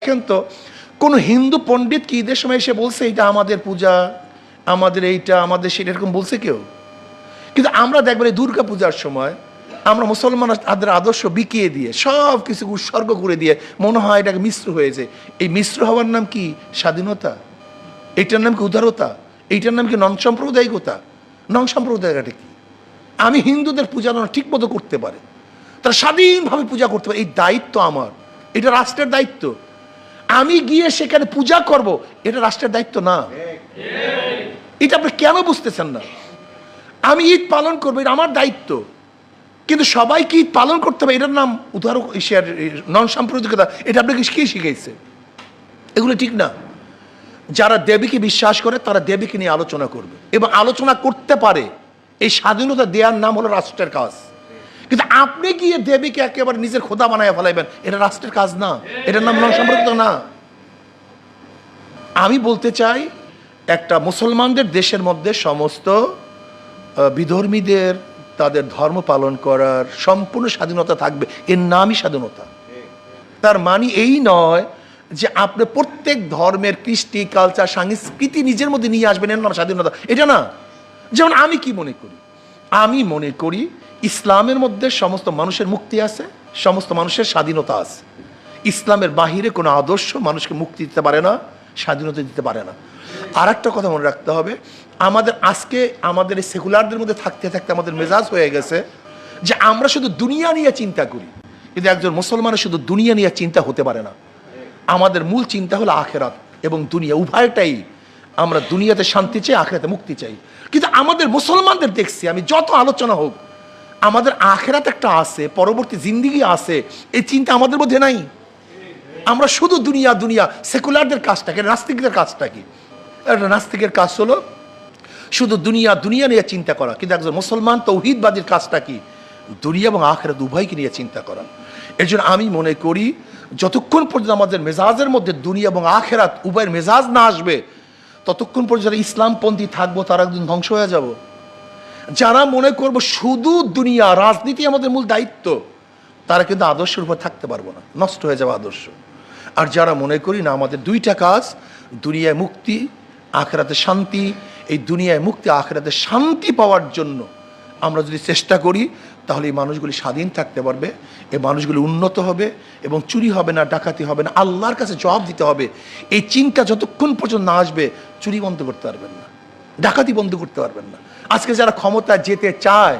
কিন্তু কোনো হিন্দু পণ্ডিত কি ঈদের সময় এসে বলছে এটা আমাদের পূজা, আমাদের এইটা, আমাদের সেটা, এরকম বলছে কেউ? কিন্তু আমরা দেখবেন এই দুর্গা পূজার সময় আমরা মুসলমান তাদের আদর্শ বিকিয়ে দিয়ে সব কিছু উৎসর্গ করে দিয়ে মনে হয় এটাকে মিশ্র হয়েছে। এই মিশ্র হওয়ার নাম কি স্বাধীনতা? এইটার নাম কি উদারতা? এইটার নাম কি নন সাম্প্রদায়িকতা? নন সাম্প্রদায়িকতা কি? আমি হিন্দুদের পূজা ঠিক মতো করতে পারে, তারা স্বাধীনভাবে পূজা করতে পারে, এই দায়িত্ব আমার, এটা রাষ্ট্রের দায়িত্ব। আমি গিয়ে সেখানে পূজা করব, এটা রাষ্ট্রের দায়িত্ব না। এটা আপনি কেন বুঝতেছেন না? আমি ঈদ পালন করবো, এটা আমার দায়িত্ব, কিন্তু সবাইকে ঈদ পালন করতে হবে, এটার নাম উদার নন সাম্প্রদায়িকতা। এটা আপনাকে কে শিখাইছে? এগুলো ঠিক না। যারা দেবীকে বিশ্বাস করে তারা দেবীকে নিয়ে আলোচনা করবে এবং আলোচনা করতে পারে। এই স্বাধীনতা দেওয়ার নাম হলো রাষ্ট্রের কাজ। কিন্তু আপনি গিয়ে দেবীকে একেবারে নিজের খোদা বানায় ফেলাইবেন, এটা রাষ্ট্রের কাজ না, এটার নাম নন সাম্প্রদায়িকতা না। আমি বলতে চাই, একটা মুসলমানদের দেশের মধ্যে সমস্ত বিধর্মীদের তাদের ধর্ম পালন করার সম্পূর্ণ স্বাধীনতা থাকবে, এর নামই স্বাধীনতা। তার মানে এই নয় যে আপনি প্রত্যেক ধর্মের কৃষ্টি, কালচার, সংস্কৃতি নিজের মধ্যে নিয়ে আসবেন, এর নাম স্বাধীনতা, এটা না। যেমন আমি কি মনে করি, আমি মনে করি ইসলামের মধ্যে সমস্ত মানুষের মুক্তি আছে, সমস্ত মানুষের স্বাধীনতা আছে। ইসলামের বাহিরে কোনো আদর্শ মানুষকে মুক্তি দিতে পারে না, স্বাধীনতা দিতে পারে না। আর একটা কথা মনে রাখতে হবে, আমাদের আজকে আমাদের এই সেকুলারদের মধ্যে থাকতে থাকতে আমাদের মেজাজ হয়ে গেছে যে আমরা শুধু দুনিয়া নিয়ে চিন্তা করি, কিন্তু একজন মুসলমানের শুধু দুনিয়া নিয়ে চিন্তা হতে পারে না। আমাদের মূল চিন্তা হলো আখেরাত এবং দুনিয়া, উভয়টাই। আমরা দুনিয়াতে শান্তি চাই, আখেরাতে মুক্তি চাই। কিন্তু আমাদের মুসলমানদের দেখছি, আমি যত আলোচনা হোক, আমাদের আখেরাত একটা আছে, পরবর্তী জিন্দিগি আছে, এই চিন্তা আমাদের মধ্যে নাই। আমরা শুধু দুনিয়া দুনিয়া। সেকুলারদের কাজটা কি? নাস্তিকদের কাজটা কি? একটা নাস্তিকের কাজ হলো শুধু দুনিয়া দুনিয়া নিয়ে চিন্তা করা। কিন্তু একজন মুসলমান তৌহিদবাদীর কাজটা কি? দুনিয়া এবং আখেরাত উভয়কে নিয়ে চিন্তা করা। এর জন্য আমি মনে করি যতক্ষণ পর্যন্ত আমাদের মেজাজের মধ্যে দুনিয়া এবং আখেরাত উভয়ের মেজাজ না আসবে, ততক্ষণ পর্যন্ত যারা ইসলামপন্থী থাকবো তারা একদিন ধ্বংস হয়ে যাব। যারা মনে করবো শুধু দুনিয়া, রাজনীতি আমাদের মূল দায়িত্ব, তারা কিন্তু আদর্শের উপর থাকতে পারবো না, নষ্ট হয়ে যাবে আদর্শ। আর যারা মনে করি না আমাদের দুইটা কাজ, দুনিয়ায় মুক্তি, আখেরাতে শান্তি, এই দুনিয়ায় মুক্তি আখেরাতে শান্তি পাওয়ার জন্য আমরা যদি চেষ্টা করি, তাহলে এই মানুষগুলি স্বাধীন থাকতে পারবে, এই মানুষগুলি উন্নত হবে এবং চুরি হবে না, ডাকাতি হবে না, আল্লাহর কাছে জবাব দিতে হবে। এই চিন্তা যতক্ষণ পর্যন্ত না আসবে, চুরি বন্ধ করতে পারবেন না, ডাকাতি বন্ধ করতে পারবেন না। আজকে যারা ক্ষমতায় যেতে চায়,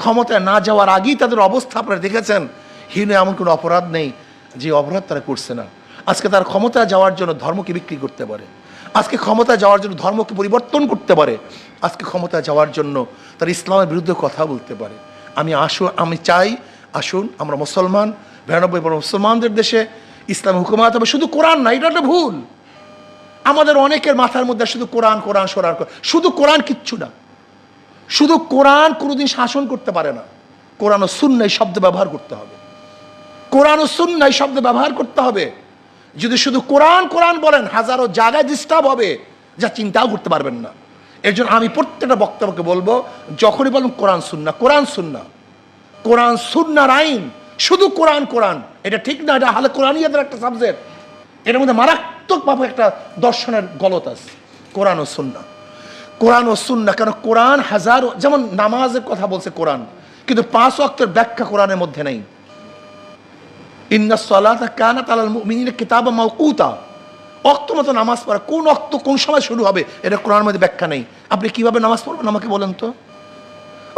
ক্ষমতায় না যাওয়ার আগেই তাদের অবস্থা আপনারা দেখেছেন। হীন এমন কোনো অপরাধ নেই যে অপরাধ তারা করছে না। আজকে তার ক্ষমতায় যাওয়ার জন্য ধর্মকে বিক্রি করতে পারে, আজকে ক্ষমতায় যাওয়ার জন্য ধর্মকে পরিবর্তন করতে পারে, আজকে ক্ষমতায় যাওয়ার জন্য তার ইসলামের বিরুদ্ধে কথা বলতে পারে। আমি চাই, আসুন আমরা মুসলমান, 92% মুসলমানদের দেশে ইসলামের হুকুমাত হবে। শুধু কোরআন না, এটা একটা ভুল। আমাদের অনেকের মাথার মধ্যে শুধু কোরআন কোরআন সরার, শুধু কোরআন কিচ্ছু না। শুধু কোরআন কোনোদিন শাসন করতে পারে না। কোরআন ও সুন্নাহ শব্দ ব্যবহার করতে হবে, কোরআন ও সুন্নাহ শব্দ ব্যবহার করতে হবে। যদি শুধু কোরআন কোরআন বলেন, হাজারো জায়গায় ডিস্টার্ব হবে, যা চিন্তাও করতে পারবেন না। এর জন্য আমি প্রত্যেকটা বক্তব্যকে বলবো, যখনই বলুন কোরআন সুন্নাহ, কোরআন সুন্নাহ, কোরআন সুন্নাহর আইন, শুধু কোরআন কোরআন, এটা ঠিক না। এটা হালে কোরআনিয়াদের একটা সাবজেক্ট, এটার মধ্যে মারাত্মকভাবে একটা দর্শনের গলত আছে। কোরআন ও সুন্নাহ, কোরআন ও সুন্নাহ। কেন? কোরআন হাজারো, যেমন নামাজের কথা বলছে কোরআন, কিন্তু 5 ওয়াক্তের ব্যাখ্যা কোরআনের মধ্যে নেই। ইন্নাস সালাতা কানাত আলাল মুমিনিনা কিতাবাম মাওকুতা, ওয়াক্ত মতো নামাজ পড়া, কোন ওয়াক্ত কোন সময় শুরু হবে, এটা কোরআনের মধ্যে ব্যাখ্যা নেই। আপনি কিভাবে নামাজ পড়বেন আমাকে বলেন তো?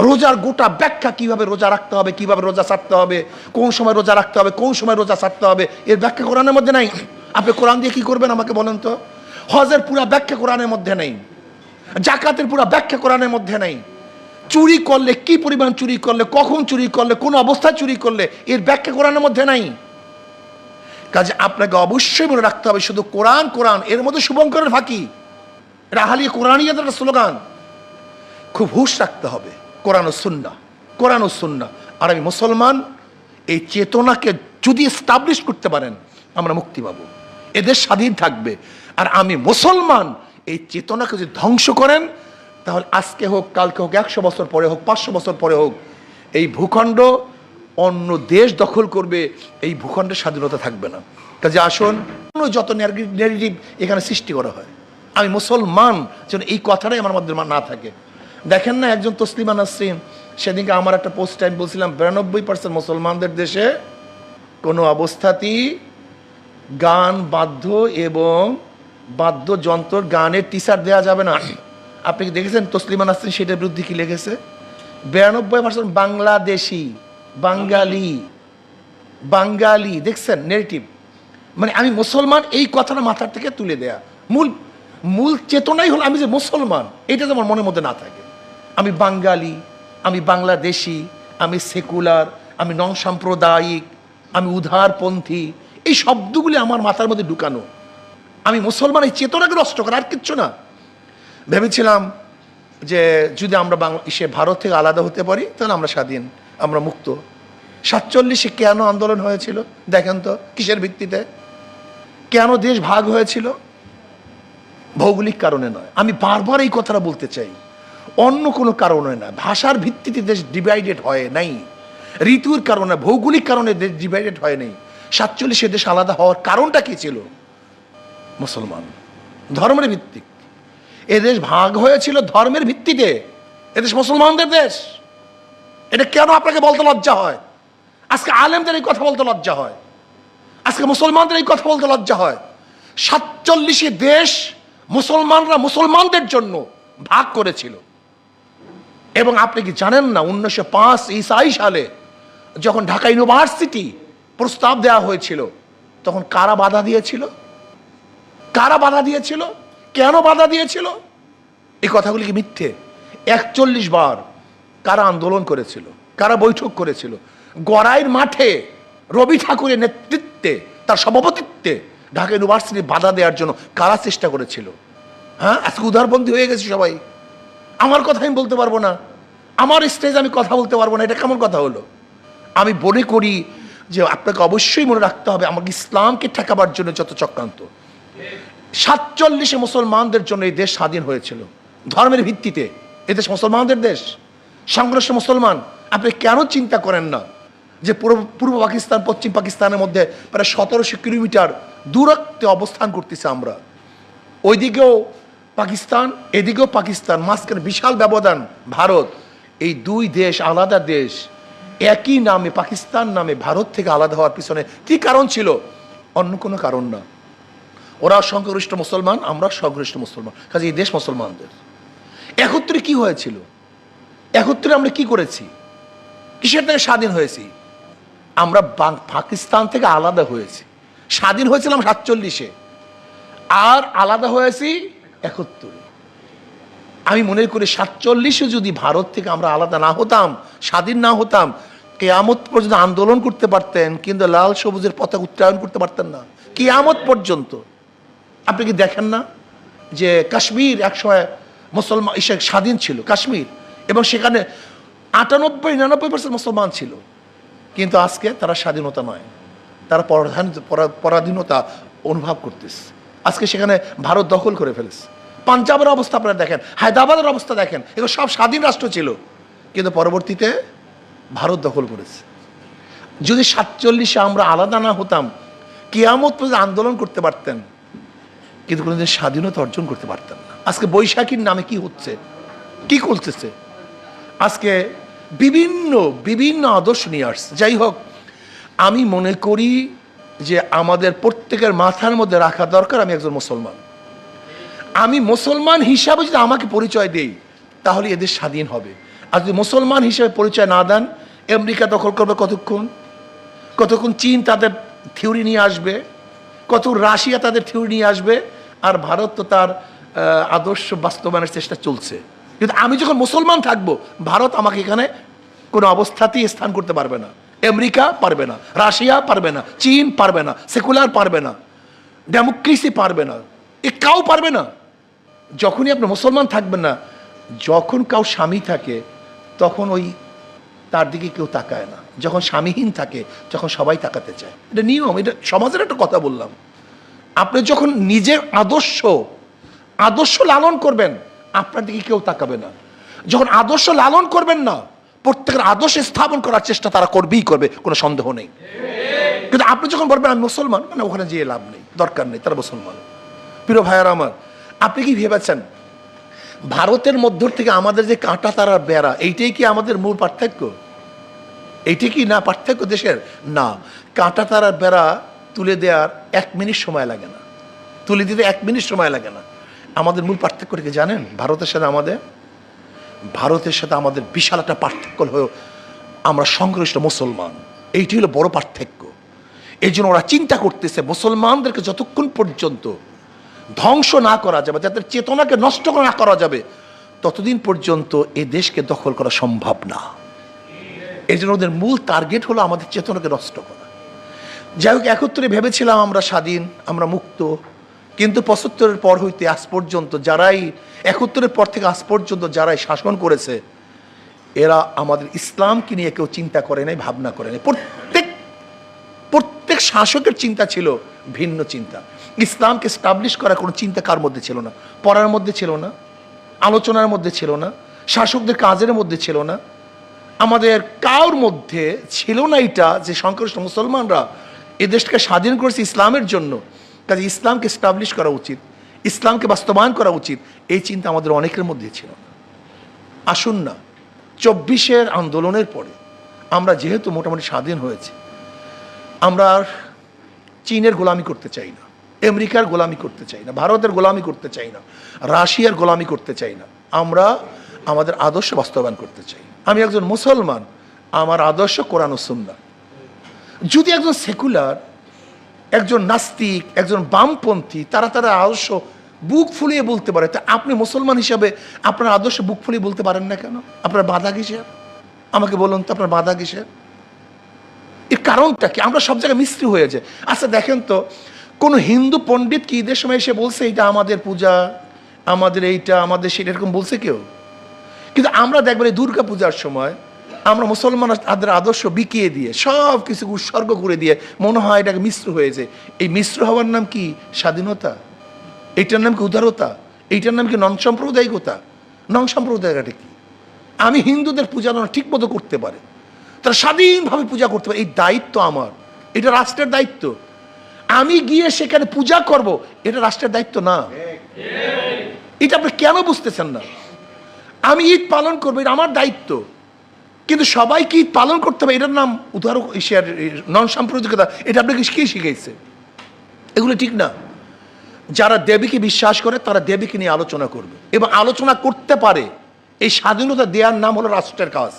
রোজার গোটা ব্যাখ্যা, কিভাবে রোজা রাখতে হবে, কিভাবে রোজা ছাড়তে হবে, কোন সময় রোজা রাখতে হবে, কোন সময় রোজা ছাড়তে হবে, এর ব্যাখ্যা কোরআনের মধ্যে নাই। আপনি কোরআন দিয়ে কি করবেন আমাকে বলেন তো? হজের পুরা ব্যাখ্যা কোরআনের মধ্যে নেই, জাকাতের পুরা ব্যাখ্যা কোরআনের মধ্যে নেই। চুরি করলে কি পরিমাণ চুরি করলে, কখন চুরি করলে, কোন অবস্থায় চুরি করলে, এর ব্যাখ্যা কোরআনের মধ্যে নাই। কাজে আপনাকে অবশ্যই মনে রাখতে হবে, শুধু কোরআন কোরআন, এর মধ্যে শুভঙ্করের ফাঁকি, এটা আহলি কোরআনিয়াদের একটা স্লোগান। খুব হুঁশ রাখতে হবে, কোরআন ও সুন্নাহ, কোরআন ও সুন্নাহ। আর আমি মুসলমান, এই চেতনাকে যদি এস্টাবলিশ করতে পারেন, আমরা মুক্তি পাবো, এদের স্বাধীন থাকবে। আর আমি মুসলমান, এই চেতনাকে যদি ধ্বংস করেন, তাহলে আজকে হোক, কালকে হোক, 100 বছর পরে হোক, 500 বছর পরে হোক, এই ভূখণ্ড অন্য দেশ দখল করবে, এই ভূখণ্ডের স্বাধীনতা থাকবে না। কাজে আসুন যত নেগেটিভ এখানে সৃষ্টি করা হয়, আমি মুসলমান যেন এই কথাটাই আমার মধ্যে না থাকে। দেখেন না, একজন তসলিমা নাসরিন সেদিনকে আমার একটা পোস্টে আমি বলছিলাম 92% মুসলমানদের দেশে কোনো অবস্থাতেই গান বাদ্য এবং বাদ্যযন্ত্র গানের টিচার দেওয়া যাবে না। আপনি কি দেখেছেন তসলিমা নাসরিন সেটার বিরুদ্ধে কি লিখেছে? 92% বাংলাদেশি, বাঙালি দেখছেন নেগেটিভ। মানে আমি মুসলমান এই কথাটা মাথার থেকে তুলে দেয়া, মূল চেতনাই হলো আমি যে মুসলমান, এটা তো আমার মনের মধ্যে না থাকে। আমি বাঙালি, আমি বাংলাদেশি, আমি সেকুলার, আমি নন সাম্প্রদায়িক, আমি উদারপন্থী, এই শব্দগুলি আমার মাথার মধ্যে ঢুকানো। আমি মুসলমান, এই চেতনাকে নষ্ট করা, আর কিচ্ছু না। ভেবেছিলাম যে যদি আমরা ভারত থেকে আলাদা হতে পারি তাহলে আমরা স্বাধীন, আমরা মুক্ত। 47-এ কেন আন্দোলন হয়েছিল দেখেন তো, কিসের ভিত্তিতে? কেন দেশ ভাগ হয়েছিল? ভৌগোলিক কারণে নয়। আমি বারবার এই কথাটা বলতে চাই, অন্য কোনো কারণে না। ভাষার ভিত্তিতে দেশ ডিভাইডেড হয় নাই, ঋতুর কারণে, ভৌগোলিক কারণে দেশ ডিভাইডেড হয় নাই। 47-এ দেশ আলাদা হওয়ার কারণটা কি ছিল? মুসলমান, ধর্মের ভিত্তিক। এদেশ ভাগ হয়েছিল ধর্মের ভিত্তিতে। এদেশ মুসলমানদের দেশ। এটা কেন আপনাকে বলতে লজ্জা হয়? আজকে আলেমদের এই কথা বলতে লজ্জা হয়, আজকে মুসলমানদের এই কথা বলতে লজ্জা হয়। 47-এ দেশ মুসলমানরা মুসলমানদের জন্য ভাগ করেছিল। এবং আপনি কি জানেন না 1905 ঈসাই সালে যখন ঢাকা ইউনিভার্সিটি প্রস্তাব দেওয়া হয়েছিল, তখন কারা বাধা দিয়েছিল? কারা বাধা দিয়েছিল? কেন বাধা দিয়েছিল? এই কথাগুলি কি মিথ্যে? 41 বার কারা আন্দোলন করেছিল, কারা বৈঠক করেছিল? গড়াইয়ের মাঠে রবি ঠাকুরের নেতৃত্বে, তার সভাপতিত্বে ঢাকা ইউনিভার্সিটি বাধা দেওয়ার জন্য কারা চেষ্টা করেছিল? হ্যাঁ, আজকে উদারপন্থী হয়ে গেছে সবাই। আমার কথা আমি বলতে পারবো না, আমার স্টেজ আমি কথা বলতে পারবো না, এটা কেমন কথা হলো? আমি মনে করি যে আপনাকে অবশ্যই মনে রাখতে হবে, আমাকে ইসলামকে ঠেকাবার জন্য যত চক্রান্ত। 47-এ মুসলমানদের জন্য এই দেশ স্বাধীন হয়েছিল ধর্মের ভিত্তিতে। এদেশ মুসলমানদের দেশ, সংঘর্ষ মুসলমান। আপনি কেন চিন্তা করেন না যে পূর্ব পাকিস্তান পশ্চিম পাকিস্তানের মধ্যে প্রায় 1700 কিলোমিটার দূরত্বে অবস্থান করতেছে আমরা? ওইদিকেও পাকিস্তান, এদিকেও পাকিস্তান, মাঝখানে বিশাল ব্যবধান ভারত। এই দুই দেশ আলাদা দেশ, একই নামে পাকিস্তান নামে ভারত থেকে আলাদা হওয়ার পিছনে কি কারণ ছিল? অন্য কোনো কারণ না। ওরা সংখ্যাগরিষ্ঠ মুসলমান, আমরা সংখ্যাগরিষ্ঠ মুসলমান, কাজে এই দেশ মুসলমানদের। একত্রে কি হয়েছিল? একত্রে আমরা কি করেছি? কিসের থেকে স্বাধীন হয়েছি? আমরা পাকিস্তান থেকে আলাদা হয়েছি। স্বাধীন হয়েছিলাম 47-এ, আর আলাদা হয়েছি 71-এ। আমি মনে করি 47-এ যদি ভারত থেকে আমরা আলাদা না হতাম, স্বাধীন না হতাম, কিয়ামত পর্যন্ত আন্দোলন করতে পারতেন, কিন্তু লাল সবুজের পতাকা উত্তোলন করতে পারতেন না কিয়ামত পর্যন্ত। আপনি কি দেখেন না যে কাশ্মীর একসময় মুসলমান স্বাধীন ছিল কাশ্মীর, এবং সেখানে 98-99% মুসলমান ছিল, কিন্তু আজকে তারা স্বাধীনতা নয়, তারা পরাধীনতা অনুভব করতেছে। আজকে সেখানে ভারত দখল করে ফেলেছে। পাঞ্জাবের অবস্থা আপনারা দেখেন, হায়দ্রাবাদের অবস্থা দেখেন, এগুলো সব স্বাধীন রাষ্ট্র ছিল, কিন্তু পরবর্তীতে ভারত দখল করেছে। যদি 47-এ আমরা আলাদা না হতাম, কিয়ামত পর্যন্ত আন্দোলন করতে পারতেন, কিন্তু কোনোদিন স্বাধীনতা অর্জন করতে পারতেন না। আজকে বৈশাখীর নামে কি হচ্ছে, কি করতেছে? আজকে বিভিন্ন আদর্শ নিয়ে আসছে। যাই হোক, আমি মনে করি যে আমাদের প্রত্যেকের মাথার মধ্যে রাখা দরকার আমি একজন মুসলমান। আমি মুসলমান হিসাবে যদি আমাকে পরিচয় দেই, তাহলে এদের স্বাধীন হবে। আর যদি মুসলমান হিসেবে পরিচয় না দেন, আমেরিকা দখল করবে কতক্ষণ চীন তাদের থিওরি নিয়ে আসবে, কত রাশিয়া তাদের থিওরি নিয়ে আসবে, আর ভারত তো তার আদর্শ বাস্তবায়নের চেষ্টা চলছে। কিন্তু আমি যখন মুসলমান থাকবো, ভারত আমাকে এখানে কোনো অবস্থাতেই স্থান করতে পারবে না। আমেরিকা পারবে না, রাশিয়া পারবে না, চীন পারবে না, সেকুলার পারবে না, ডেমোক্রেসি পারবে না, কাউ পারবে না। যখনই আপনি মুসলমান থাকবেন না, যখন কাউ স্বামী থাকে তখন ওই তার দিকে কেউ তাকায় না, যখন স্বামীহীন থাকে যখন সবাই তাকাতে চায়। এটা নিয়ম, এটা সমাজের একটা কথা বললাম। আপনি যখন নিজের আদর্শ লালন করবেন, আপনার দিকে কেউ তাকাবে না। যখন আদর্শ লালন করবেন না, প্রত্যেকের আদর্শ স্থাপন করার চেষ্টা তারা করবেই করবে, কোনো সন্দেহ নেই। কিন্তু আপনি যখন বলবেন আমি মুসলমান, মানে ওখানে যেয়ে লাভ নেই, দরকার নেই, তারা মুসলমান। প্রিয় ভাইয়ারা আমার, আপনি কি ভেবেছেন ভারতের মধ্য থেকে আমাদের যে কাঁটা তারা বেড়া, এইটাই কি আমাদের মূল পার্থক্য? এইটাই কি না পার্থক্য দেশের? না, কাঁটা তারার বেড়া তুলে দেওয়ার 1 মিনিট সময় লাগে না, তুলে দিতে 1 মিনিট সময় লাগে না। আমাদের মূল পার্থক্যটা কি জানেন? ভারতের সাথে আমাদের বিশাল একটা পার্থক্য হলো আমরা সংখ্যাগরিষ্ঠ মুসলমান। এইটি হলো বড় পার্থক্য। এই জন্য ওরা চিন্তা করতেছে মুসলমানদেরকে যতক্ষণ পর্যন্ত ধ্বংস না করা যাবে, যাদের চেতনাকে নষ্ট না করা যাবে, ততদিন পর্যন্ত এই দেশকে দখল করা সম্ভব না। এই জন্য ওদের মূল টার্গেট হলো আমাদের চেতনাকে নষ্ট করা। যাই হোক, 71-এ ভেবেছিলাম আমরা স্বাধীন, আমরা মুক্ত, কিন্তু 75-এর পর হইতে আজ পর্যন্ত যারাই 71-এর পর থেকে আজ পর্যন্ত যারাই শাসন করেছে, এরা আমাদের ইসলামকে নিয়ে কেউ চিন্তা করে নাই, ভাবনা করে নাই। প্রত্যেক শাসকের চিন্তা ছিল ভিন্ন চিন্তা। ইসলামকে স্টাবলিশ করার কোনো চিন্তা কার মধ্যে ছিল না, পড়ার মধ্যে ছিল না, আলোচনার মধ্যে ছিল না, শাসকদের কাজের মধ্যে ছিল না, আমাদের কারোর মধ্যে ছিল না এটা যে সংখ্যাগরিষ্ঠ মুসলমানরা এ দেশকে স্বাধীন করেছে ইসলামের জন্য, কাজে ইসলামকে স্টাবলিশ করা উচিত, ইসলামকে বাস্তবায়ন করা উচিত, এই চিন্তা আমাদের অনেকের মধ্যে ছিল না। আসুন না, 24-এর আন্দোলনের পরে আমরা যেহেতু মোটামুটি স্বাধীন হয়েছে, আমরা আর চীনের গোলামি করতে চাই না, আমেরিকার গোলামি করতে চাই না, ভারতের গোলামি করতে চাই না, রাশিয়ার গোলামি করতে চাই না। আমরা আমাদের আদর্শ বাস্তবায়ন করতে চাই। আমি একজন মুসলমান, আমার আদর্শ কোরআন ও সুন্নাহ। যদি একজন সেকুলার, একজন নাস্তিক, একজন বামপন্থী তারা আদর্শ বুক ফুলিয়ে বলতে পারে, তা আপনি মুসলমান হিসাবে আপনার আদর্শ বুক ফুলিয়ে বলতে পারেন না কেন? আপনার বাধা কিসের? আমাকে বলুন তো, আপনার বাধা কিসের? এর কারণটা কি? আমরা সব জায়গায় মিস্ত্রি হয়ে যায়। আচ্ছা দেখেন তো, কোনো হিন্দু পণ্ডিত কি ঈদের সময় এসে বলছে এটা আমাদের পূজা, আমাদের এইটা, আমাদের সেটা, এরকম বলছে কেউ? কিন্তু আমরা দেখবেন এই দুর্গা পূজার সময় আমরা মুসলমান তাদের আদর্শ বিকিয়ে দিয়ে সব কিছু উৎসর্গ করে দিয়ে মনে হয় এটাকে মিশ্র হয়েছে। এই মিশ্র হওয়ার নাম কি? স্বাধীনতা। এইটার নাম কি উদারতা? এইটার নাম কি নন সাম্প্রদায়িকতা? নন সাম্প্রদায়িকতা কি? আমি হিন্দুদের পূজা ঠিক মতো করতে পারে, তারা স্বাধীনভাবে পূজা করতে পারে, এই দায়িত্ব আমার, এটা রাষ্ট্রের দায়িত্ব। আমি গিয়ে সেখানে পূজা করব, এটা রাষ্ট্রের দায়িত্ব না। এটা আপনি কেন বুঝতেছেন না? আমি ঈদ পালন করবো, এটা আমার দায়িত্ব, কিন্তু সবাইকে ঈদ পালন করতে হবে, এটার নাম উদাহরণ নন সাম্প্রদায়িকতা। এটা আপনাকে কে শিখেছে? এগুলো ঠিক না। যারা দেবীকে বিশ্বাস করে তারা দেবীকে নিয়ে আলোচনা করবে এবং আলোচনা করতে পারে। এই স্বাধীনতা দেওয়ার নাম হলো রাষ্ট্রের কাজ।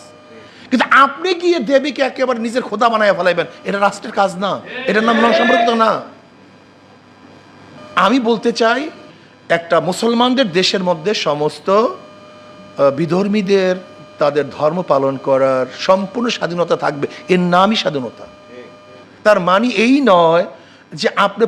কিন্তু আপনি গিয়ে দেবীকে একেবারে নিজের খোদা বানায় ফেলাইবেন, এটা রাষ্ট্রের কাজ না, এটার নাম নন সাম্প্রদায়িকতা না। আমি বলতে চাই, একটা মুসলমানদের দেশের মধ্যে সমস্ত বিধর্মীদের তাদের ধর্ম পালন করার সম্পূর্ণ স্বাধীনতা থাকবে। এর নামই স্বাধীনতা। তার মানে এই নয় যে আপনি